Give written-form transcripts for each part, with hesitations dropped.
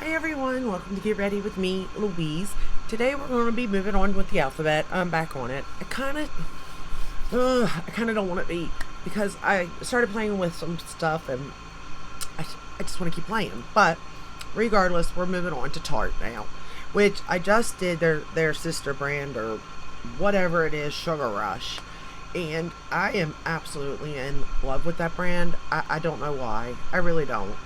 Hi everyone, welcome to Get Ready with me, Louise. Today we're going to be moving on with the alphabet. I'm back on it. I kind of don't want to be because I started playing with some stuff and I just want to keep playing. But regardless, we're moving on to Tarte now, which I just did their sister brand or whatever it is, Sugar Rush. And I am absolutely in love with that brand. I don't know why. I really don't.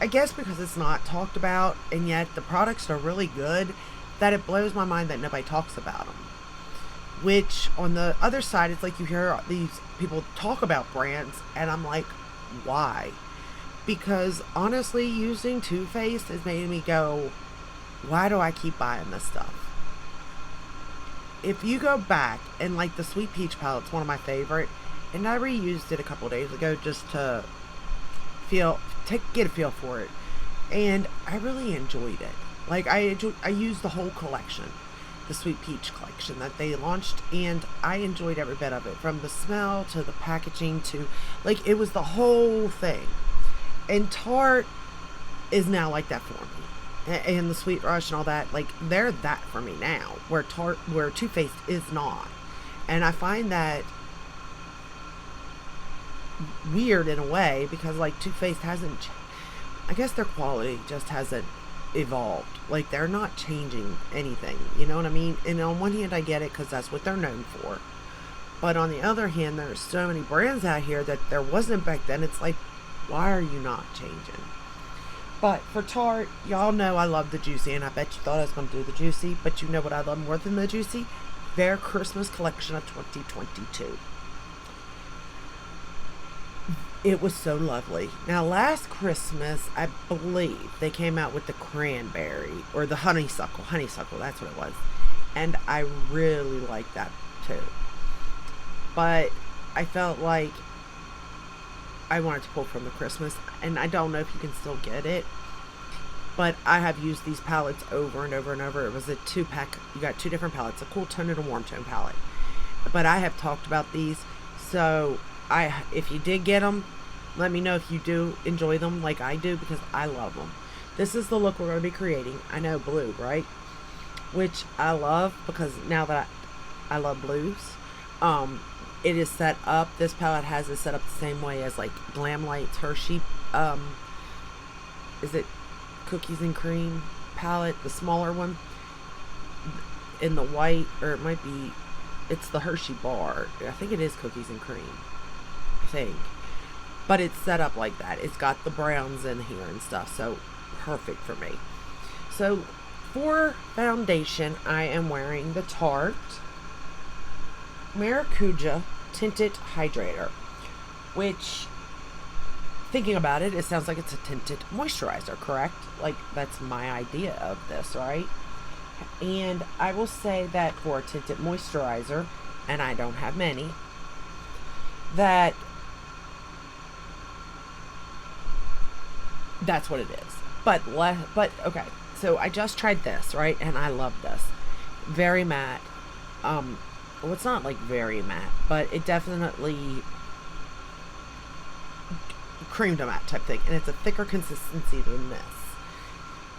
I guess because it's not talked about, and yet the products are really good that it blows my mind that nobody talks about them. Which, on the other side, it's like you hear these people talk about brands, and I'm like, why? Because honestly, using Too Faced has made me go, why do I keep buying this stuff? If you go back, and like the Sweet Peach palette's one of my favorite, and I reused it a couple days ago just to get a feel for it, and I really enjoyed it. Like I used the whole collection, the Sweet Peach collection that they launched, and I enjoyed every bit of it, from the smell to the packaging to like it was the whole thing. And Tarte is now like that for me, and the Sweet Rush and all that, like they're that for me now, where Too Faced is not. And I find that weird in a way because like Too Faced hasn't, I guess their quality just hasn't evolved. Like they're not changing anything, you know what I mean? And on one hand I get it because that's what they're known for, but on the other hand there's so many brands out here that there wasn't back then. It's like, why are you not changing? But for Tarte, y'all know I love the Juicy, and I bet you thought I was going to do the Juicy, but you know what I love more than the Juicy? Their Christmas collection of 2022. It was so lovely. Now, last Christmas, I believe, they came out with the cranberry, or the honeysuckle, that's what it was. And I really liked that, too. But I felt like I wanted to pull from the Christmas, and I don't know if you can still get it, but I have used these palettes over and over and over. It was a 2-pack. You got 2 different palettes, a cool tone and a warm tone palette. But I have talked about these, so if you did get them, let me know if you do enjoy them like I do, because I love them. This is the look we're going to be creating. I know, blue, right? Which I love, because now that I love blues, it is set up. This palette has it set up the same way as like Glam Light's Hershey, is it Cookies and Cream palette, the smaller one, in the white, or it might be, it's the Hershey bar. I think it is Cookies and Cream, I think. But it's set up like that. It's got the browns in here and stuff, so perfect for me. So for foundation, I am wearing the Tarte Maracuja Tinted Hydrator, which, thinking about it, it sounds like it's a tinted moisturizer, correct? Like, that's my idea of this, right? And I will say that for a tinted moisturizer, and I don't have many, that's what it is. But okay, so I just tried this, right? And I love this. Very matte. Well, it's not like very matte, but it definitely cream to matte type thing, and it's a thicker consistency than this.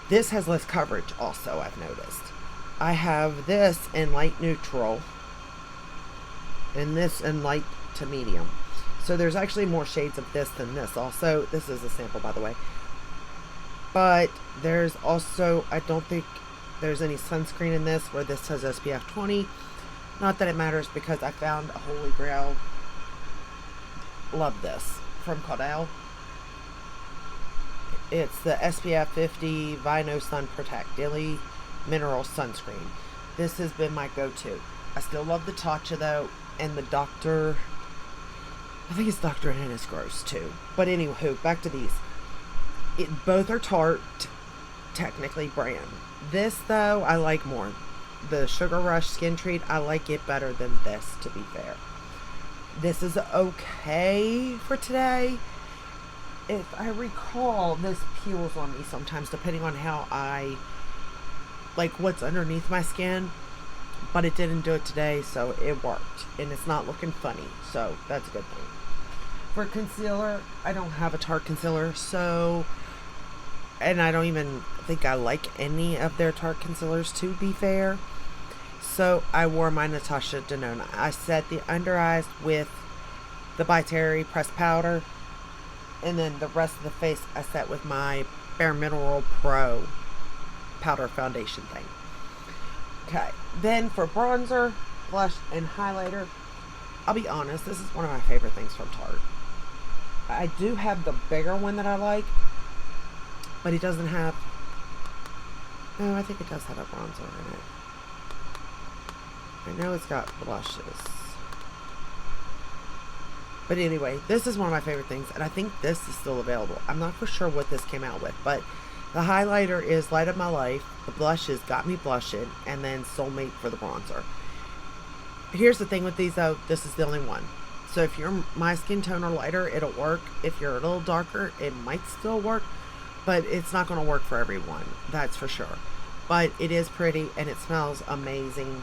This has less coverage also, I've noticed. I have this in light neutral and this in light to medium, so there's actually more shades of this than this. Also, this is a sample, by the way, but there's also, I don't think there's any sunscreen in this, where this says SPF 20. Not that it matters, because I found a holy grail. Love this from Caudal. It's the SPF 50 Vino Sun Protect Daily Mineral Sunscreen. This has been my go-to. I still love the Tatcha though, and the I think it's Dr. Hennis Gross too. But anywho, back to these. Both are Tarte, technically brand. This though, I like more. The Sugar Rush Skin Treat, I like it better than this, to be fair. This is okay for today. If I recall, this peels on me sometimes, depending on how like what's underneath my skin. But it didn't do it today, so it worked. And it's not looking funny, so that's a good thing. For concealer, I don't have a Tarte concealer, so And I don't even think I like any of their Tarte concealers, to be fair. So I wore my Natasha Denona. I set the under eyes with the By Terry pressed powder, and then the rest of the face I set with my Bare Mineral Pro powder foundation thing. Okay, then for bronzer, blush, and highlighter, I'll be honest, this is one of my favorite things from Tarte. I do have the bigger one that I like, but it doesn't have... No, I think it does have a bronzer in it. I know it's got blushes. But anyway, this is one of my favorite things, and I think this is still available. I'm not for sure what this came out with, but the highlighter is Light of My Life, the blushes Got Me Blushing, and then Soulmate for the bronzer. Here's the thing with these, though. This is the only one. So if you're my skin tone or lighter, it'll work. If you're a little darker, it might still work, but it's not going to work for everyone. That's for sure. But it is pretty, and it smells amazing.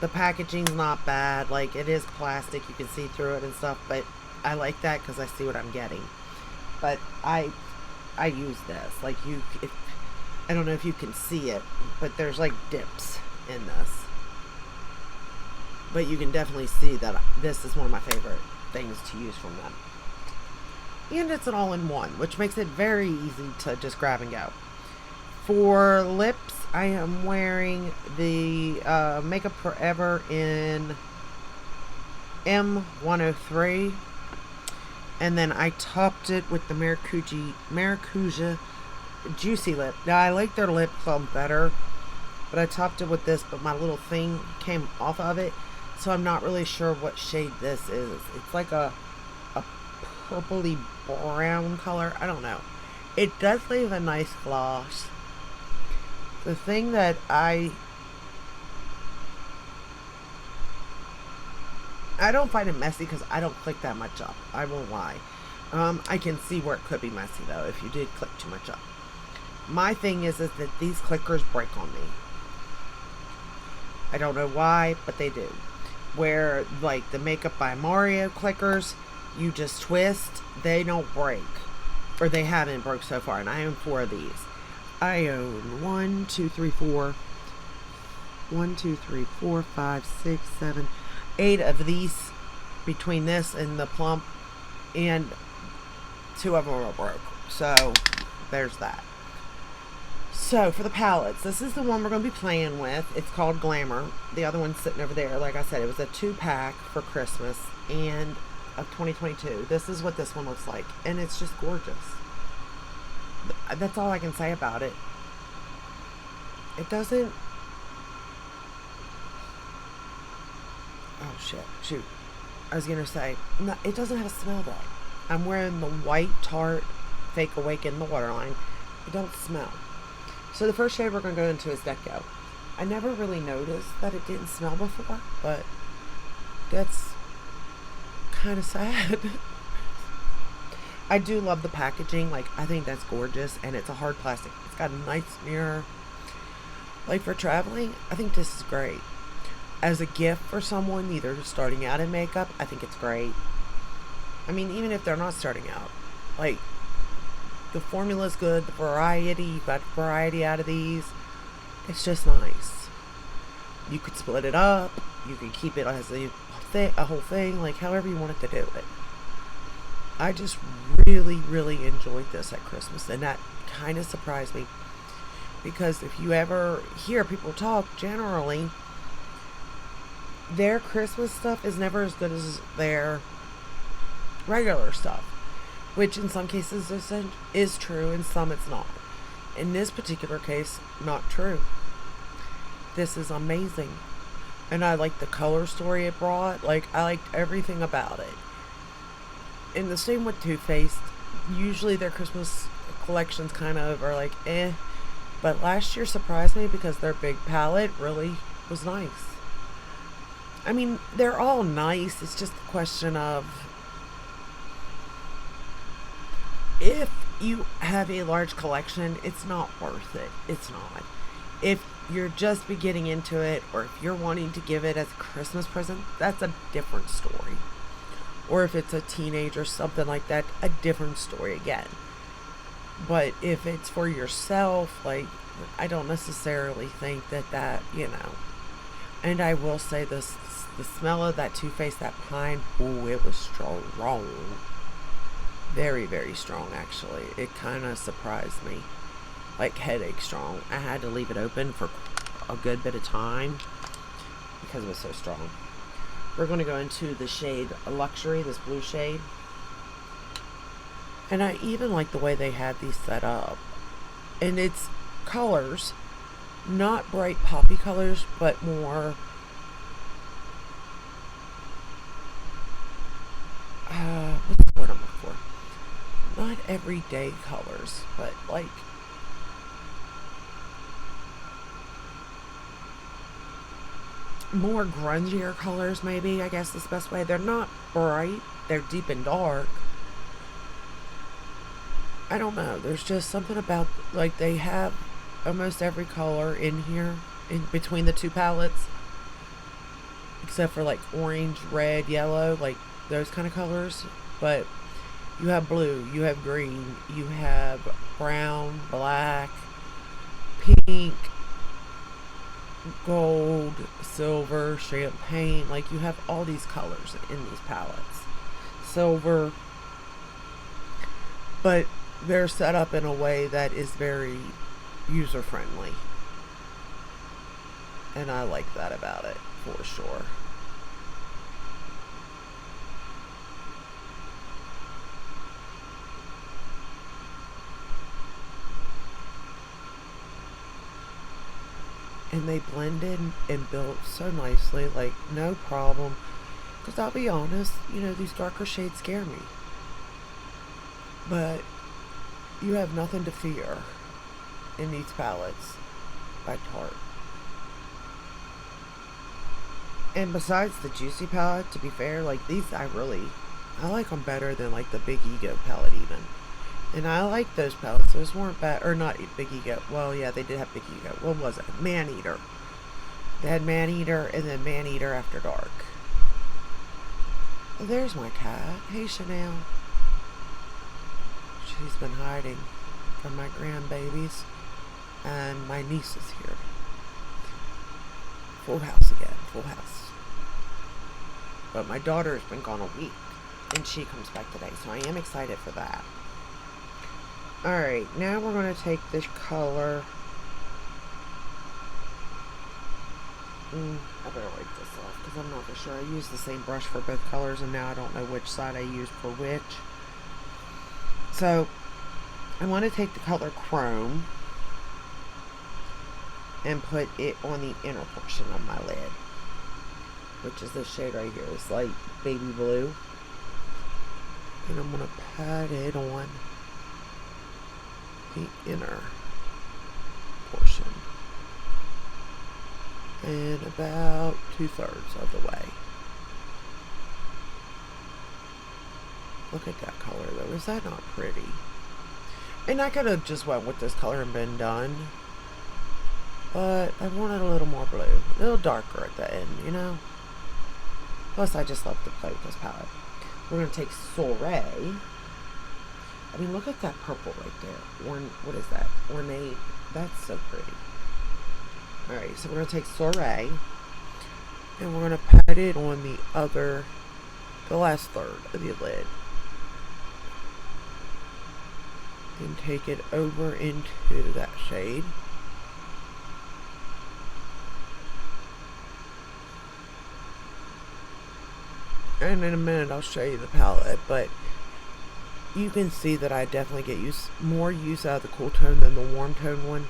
The packaging's not bad. Like, it is plastic. You can see through it and stuff, but I like that because I see what I'm getting. But I use this. Like, I don't know if you can see it, but there's like dips in this. But you can definitely see that this is one of my favorite things to use from them. And it's an all-in-one, which makes it very easy to just grab and go. For lips, I am wearing the Makeup Forever in M103. And then I topped it with the Maracuja Juicy Lip. Now, I like their lip balm better, but I topped it with this, but my little thing came off of it. So I'm not really sure what shade this is. It's like a purpley brown color. I don't know. It does leave a nice gloss. The thing that I don't find it messy because I don't click that much up. I won't lie. I can see where it could be messy though if you did click too much up. My thing is that these clickers break on me. I don't know why, but they do. Where like the Makeup by Mario clickers, you just twist, they don't break. Or they haven't broke so far, and I own 4 of these. I own 1, 2, 3, 4, 5, 6, 7, 8 of these between this and the plump, and 2 of them are broke. So there's that. So for the palettes, this is the one we're going to be playing with. It's called Glamour. The other one's sitting over there. Like I said, it was a 2-pack for Christmas and of 2022. This is what this one looks like, and it's just gorgeous. That's all I can say about it. It doesn't... Oh shit, shoot. I was gonna say, no, it doesn't have a smell though. I'm wearing the white Tarte Fake Awaken, the waterline. It don't smell. So the first shade we're going to go into is Deco. I never really noticed that it didn't smell before, but that's kind of sad. I do love the packaging. Like, I think that's gorgeous, and it's a hard plastic. It's got a nice mirror. Like, for traveling, I think this is great. As a gift for someone, either starting out in makeup, I think it's great. I mean, even if they're not starting out. Like, the formula's good, the variety, you've got variety out of these. It's just nice. You could split it up, you could keep it as a whole thing, like however you wanted to do it. I just really, really enjoyed this at Christmas, and that kind of surprised me. Because if you ever hear people talk, generally, their Christmas stuff is never as good as their regular stuff. Which in some cases is true, and some it's not. In this particular case, not true. This is amazing. And I like the color story it brought. Like, I liked everything about it. And the same with Too Faced. Usually their Christmas collections kind of are like, eh. But last year surprised me because their big palette really was nice. I mean, they're all nice. It's just a question of... if you have a large collection, it's not worth it. It's not. If you're just beginning into it, or if you're wanting to give it as a Christmas present, that's a different story. Or if it's a teenager, something like that, a different story again. But if it's for yourself, like, I don't necessarily think that, And I will say this, the smell of that Too Faced, that pine, ooh, it was strong. Very, very strong, actually. It kind of surprised me. Like, headache strong. I had to leave it open for a good bit of time because it was so strong. We're going to go into the shade Luxury, this blue shade. And I even like the way they had these set up. And it's colors, not bright poppy colors, but more what's the word I'm looking for? Not everyday colors, but like more grungier colors, maybe, I guess is the best way. They're not bright, they're deep and dark. I don't know. There's just something about, like, they have almost every color in here, in between the two palettes, except for like orange, red, yellow, like those kind of colors. But you have blue, you have green, you have brown, black, pink, gold, silver, champagne. Like, you have all these colors in these palettes. Silver. But they're set up in a way that is very user friendly. And I like that about it, for sure. And they blended and built so nicely, like, no problem. Because I'll be honest, these darker shades scare me. But you have nothing to fear in these palettes by Tarte. And besides the Juicy palette, to be fair, like, these I like them better than like the Big Ego palette even. And I like those palettes. Those weren't bad, or not Big Ego. Well, yeah, they did have Big Ego. What was it? Man Eater. They had Man Eater and then Man Eater After Dark. Oh, there's my cat. Hey, Chanel. She's been hiding from my grandbabies, and my niece is here. Full house again. Full house. But my daughter has been gone a week, and she comes back today, so I am excited for that. Alright, now we're going to take this color. I better wipe this off because I'm not for sure. I used the same brush for both colors, and now I don't know which side I used for which. So, I want to take the color Grwm and put it on the inner portion of my lid, which is this shade right here. It's like baby blue. And I'm going to pat it on the inner portion. And about 2/3 of the way. Look at that color though. Is that not pretty? And I could have just went with this color and been done. But I wanted a little more blue. A little darker at the end, Plus I just love the play with this palette. We're going to take Soiree. I mean, look at that purple right there. What is that? Ornate. That's so pretty. Alright, so we're going to take Soiree. And we're going to pat it on the last third of the lid. And take it over into that shade. And in a minute I'll show you the palette, but you can see that I definitely get more use out of the cool tone than the warm tone one.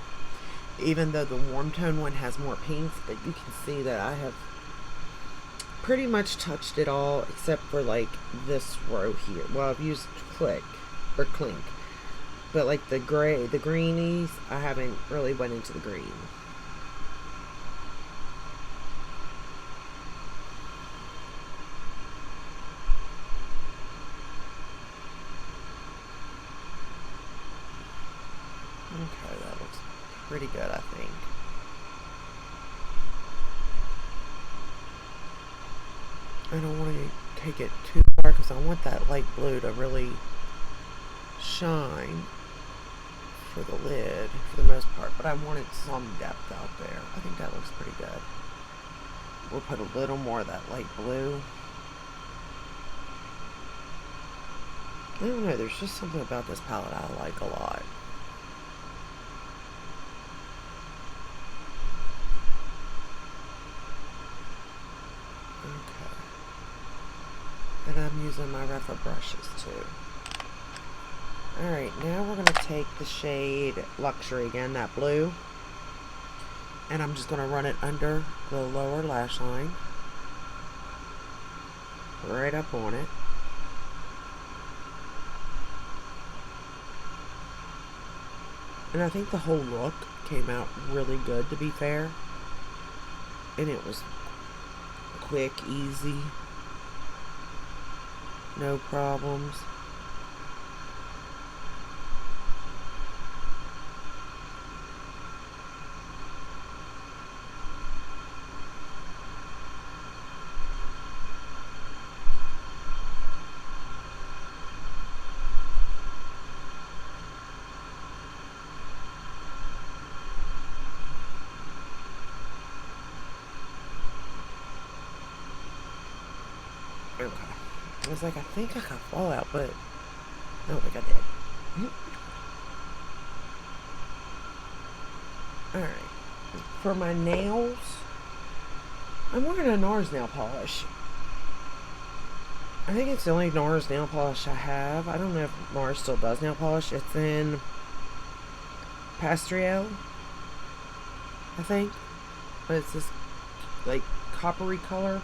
Even though the warm tone one has more pinks, but you can see that I have pretty much touched it all except for like this row here. Well, I've used Clink. But like the gray, the greenies, I haven't really went into the green. Okay, that looks pretty good, I think. I don't want to take it too far because I want that light blue to really shine. for the lid for the most part, but I wanted some depth out there. I think that looks pretty good. We'll put a little more of that light blue. I don't know, there's just something about this palette I like a lot. Okay. And I'm using my rougher brushes too. Alright, now we're going to take the shade Luxury again, that blue. And I'm just going to run it under the lower lash line. Right up on it. And I think the whole look came out really good, to be fair. And it was quick, easy. No problems. Okay. I was like, I think I got Fallout, but I don't think I did. Alright. For my nails, I'm wearing a NARS nail polish. I think it's the only NARS nail polish I have. I don't know if NARS still does nail polish. It's in Pastriel, I think. But it's this, like, coppery color.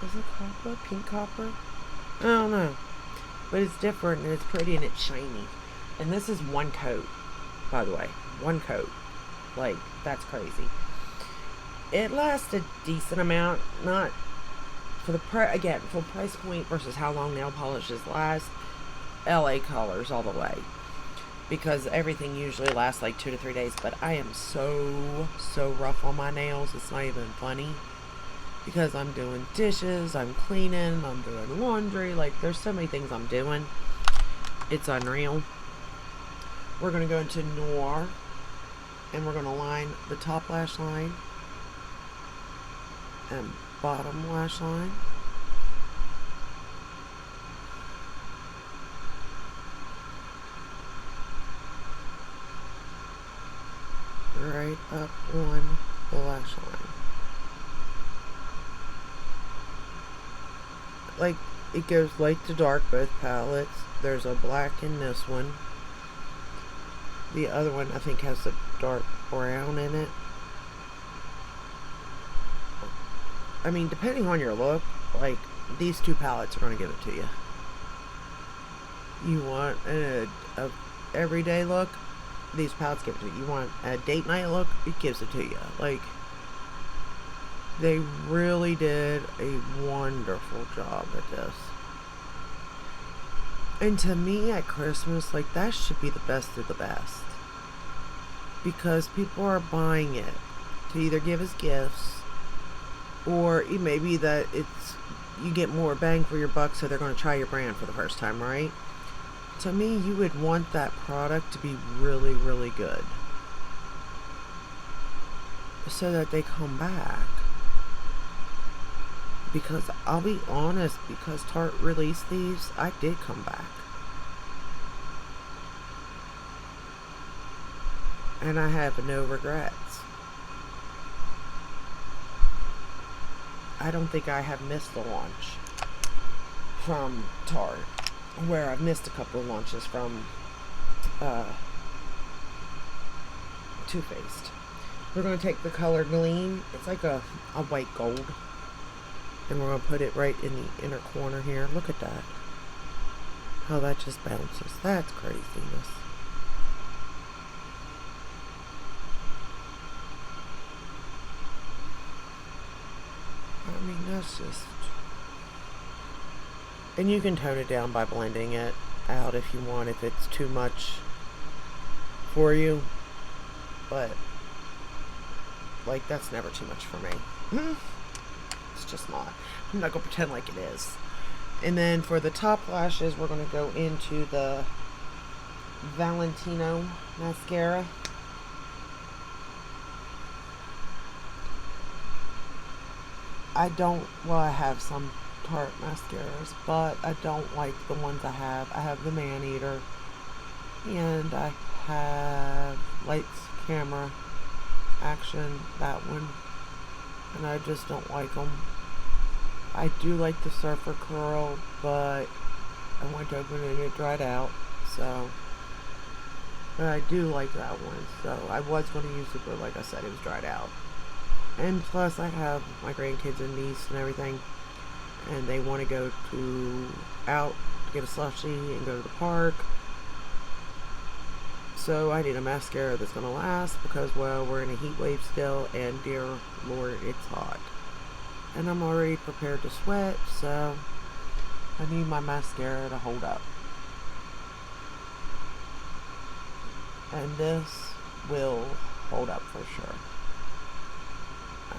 Is it copper? Pink copper? I don't know. But it's different and it's pretty and it's shiny. And this is one coat, by the way. One coat. Like, that's crazy. It lasts a decent amount. Not for the again, for price point versus how long nail polishes last. LA colors all the way. Because everything usually lasts like 2 to 3 days. But I am so rough on my nails. It's not even funny. Because I'm doing dishes, I'm cleaning, I'm doing laundry. Like, there's so many things I'm doing. It's unreal. We're going to go into Noir. And we're going to line the top lash line. And bottom lash line. Right up on the lash line. Like, it goes light to dark, both palettes. There's a black in this one. The other one, I think, has a dark brown in it. I mean, depending on your look, like, these two palettes are going to give it to you. You want a everyday look, these palettes give it to you. You want a date night look, it gives it to you. Like, they really did a wonderful job at this. And to me, at Christmas, like, that should be the best of the best. Because people are buying it to either give as gifts, or it may be that it's, you get more bang for your buck, so they're going to try your brand for the first time, right? To me, you would want that product to be really, really good. So that they come back. Because I'll be honest, because Tarte released these, I did come back. And I have no regrets. I don't think I have missed a launch from Tarte. Where I've missed a couple of launches from Too Faced. We're going to take the color Gleam. It's like a white gold. And we're going to put it right in the inner corner here. Look at that. How that just bounces. That's craziness. I mean, that's just... And you can tone it down by blending it out if you want, if it's too much for you. But, like, that's never too much for me. It's just not. I'm not going to pretend like it is. And then for the top lashes, we're going to go into the Valentino mascara. I have some Tarte mascaras, but I don't like the ones I have. I have the Man Eater, and I have Lights, Camera, Action, that one, and I just don't like them. I do like the Surfer Curl, but I went to open it and it dried out, so, but I do like that one, so I was going to use it, but like I said, it was dried out. And plus, I have my grandkids and niece and everything, and they want to go out to get a slushie and go to the park. So I need a mascara that's going to last because, well, we're in a heat wave still, and dear Lord, it's hot. And I'm already prepared to sweat, so I need my mascara to hold up. And this will hold up for sure.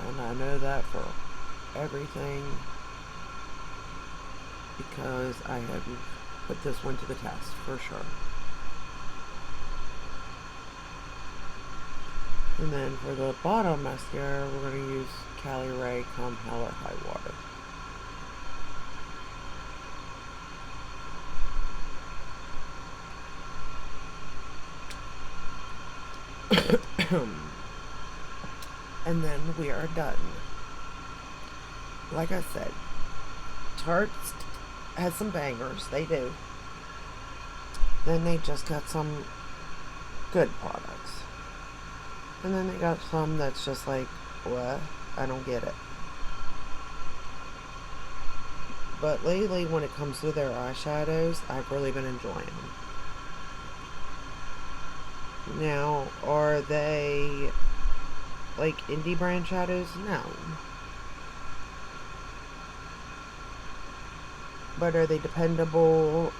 And I know that for everything because I have put this one to the test for sure. And then for the bottom mascara, we're going to use Cali Ray Come Hell or High Water. And then we are done. Like I said, Tarte has some bangers. They do. Then they just got some good products. And then they got some that's just like, what? I don't get it. But lately, when it comes to their eyeshadows, I've really been enjoying them. Now, are they like indie brand shadows? No. But are they dependable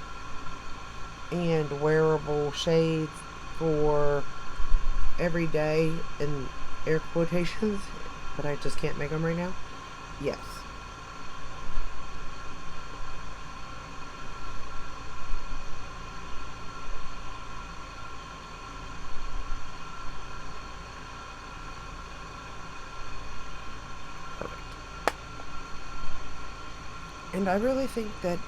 and wearable shades for every day in air quotations? But I just can't make them right now? Yes. And I really think that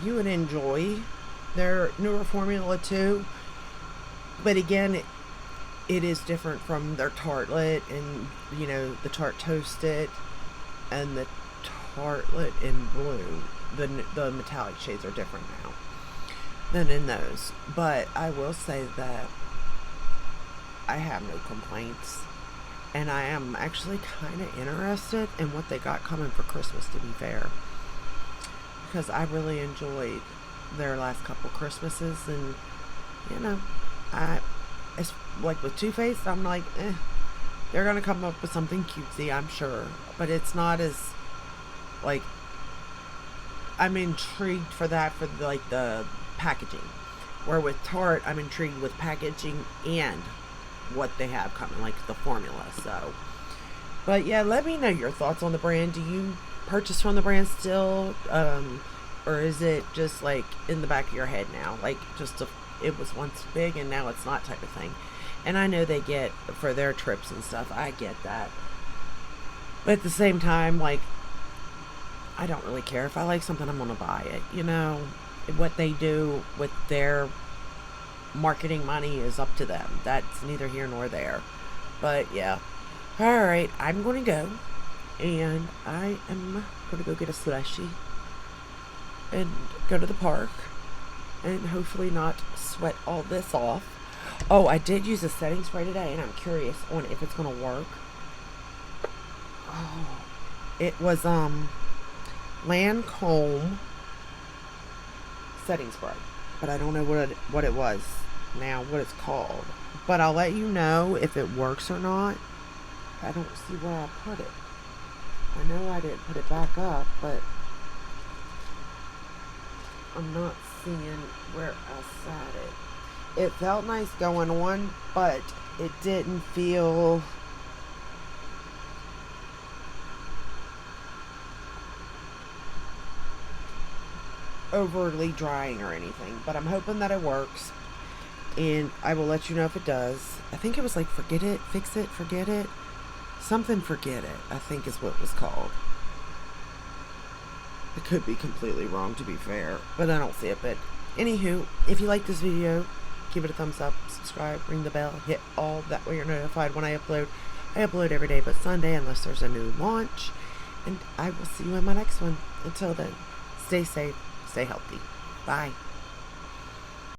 you would enjoy their newer formula too. But again, it is different from their Tartlet and, the Tarte Toasted and the Tartlet in blue. The metallic shades are different now than in those. But I will say that I have no complaints. And I am actually kind of interested in what they got coming for Christmas, to be fair. Because I really enjoyed their last couple Christmases. And, it's like with Too Faced, I'm like, they're going to come up with something cutesy, I'm sure. But it's not as, like, I'm intrigued for that, for, like, the packaging. Where with Tarte, I'm intrigued with packaging and what they have coming, like the formula. So, but yeah, let me know your thoughts on the brand. Do you purchase from the brand still, or is it just like in the back of your head now, like it was once big and now it's not type of thing? And I know they get for their trips and stuff, I get that, but at the same time, like, I don't really care. If I like something, I'm gonna buy it. What they do with their marketing money is up to them. That's neither here nor there. But yeah. Alright, I'm going to go. And I am going to go get a slushie. And go to the park. And hopefully not sweat all this off. Oh, I did use a setting spray today. And I'm curious on if it's going to work. Oh, it was Lancome setting spray. But I don't know what it was. Now, what it's called. But I'll let you know if it works or not. I don't see where I put it. I know I didn't put it back up, but I'm not seeing where I sat it. It felt nice going on, but it didn't feel overly drying or anything. But I'm hoping that it works. and I will let you know if it does. I think it was like forget it, fix it, forget it. Something forget it, I think is what it was called. It could be completely wrong, to be fair, but I don't see it. But anywho, if you like this video, give it a thumbs up, subscribe, ring the bell, hit all. That way you're notified when I upload. I upload every day but Sunday unless there's a new launch. And I will see you in my next one. Until then, stay safe, stay healthy. Bye.